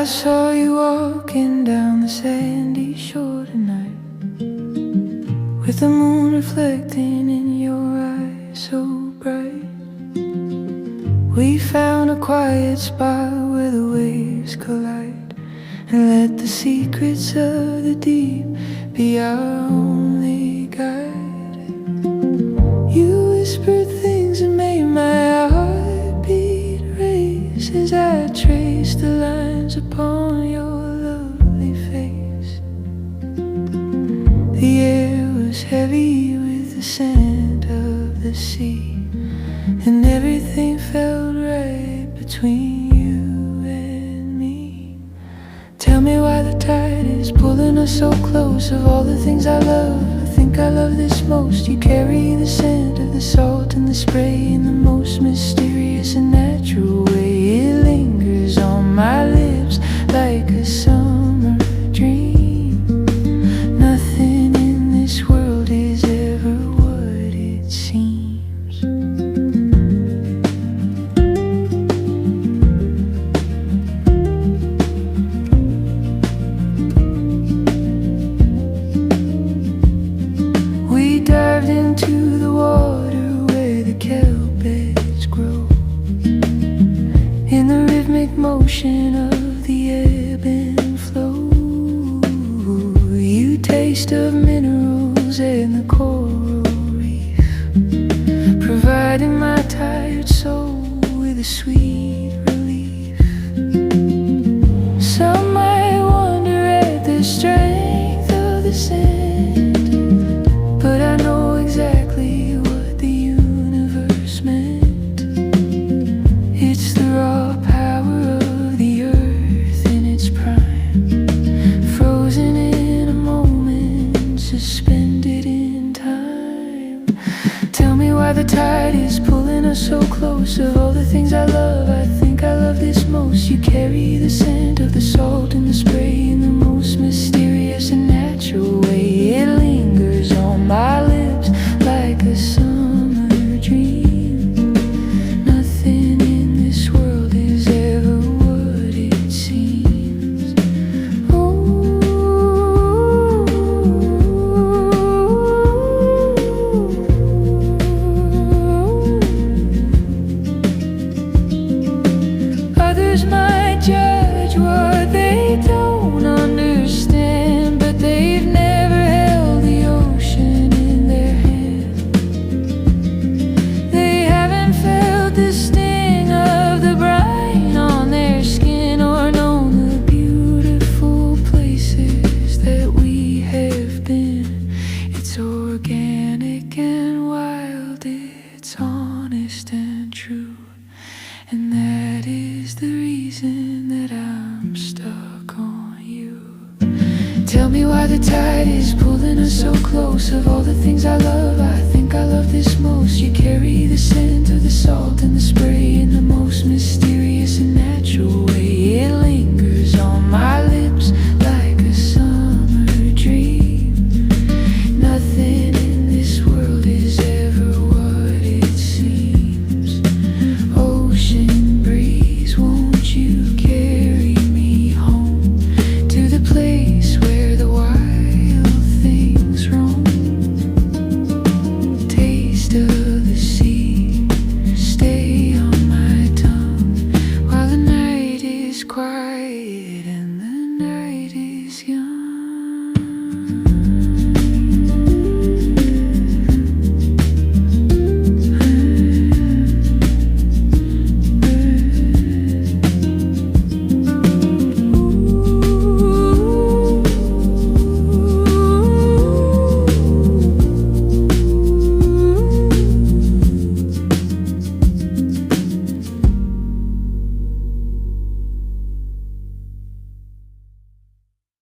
I saw you walking down the sandy shore tonight, with the moon reflecting in your eyes so bright. We found a quiet spot where the waves collide, and let the secrets of the deep be our only guide. You whispered things that made my heartbeat race as I traced the lines upon your lovely face. The air was heavy with the scent of the sea, and everything felt right between you and me. Tell me why the tide is pulling us so close. Of all the things I love, I think I love this most. You carry the scent of the salt and the spray in the most mysterious and natural way. It lingers on my lips like a summer dream. Nothing in this world is ever what it seems. We dived into the water where the kelp beds grow, in the rhythmic motion of the ebb and flow. You taste of minerals and the coral reef, providing my tired soul with a sweet relief. Some might wonder at the strength of the scent, but I know exactly what the universe meant. It's the raw power of the earth in its prime, frozen in a moment, suspended in time. Tell me why the tide is pulling us so close. Of all the things I love, I think I love this most. You carry the scent of the salt and the spray in the most mysterious and natural way. It lingers on my lips like a summer dream. Nothing in this world is ever what it seems. Others might judge what they don't understand, but they've never held the ocean in their hand. They haven't felt the sting of the brine on their skin, or known the beautiful places that we have been. It's organic and wild, it's honest and true, and that is the reason that I'm stuck on you. Tell me why the tide is pulling us so close. Of all the things I love, I think I love this most. You carry the scent of the salt and the spray in the most mysterious and natural way. It lingers on my lips like a summer dream. Nothing in this world is ever what it seems. Ocean breeze, won't you carry me home to the place where the wild things roam? Taste of the sea, stay on my tongue while the night is quiet.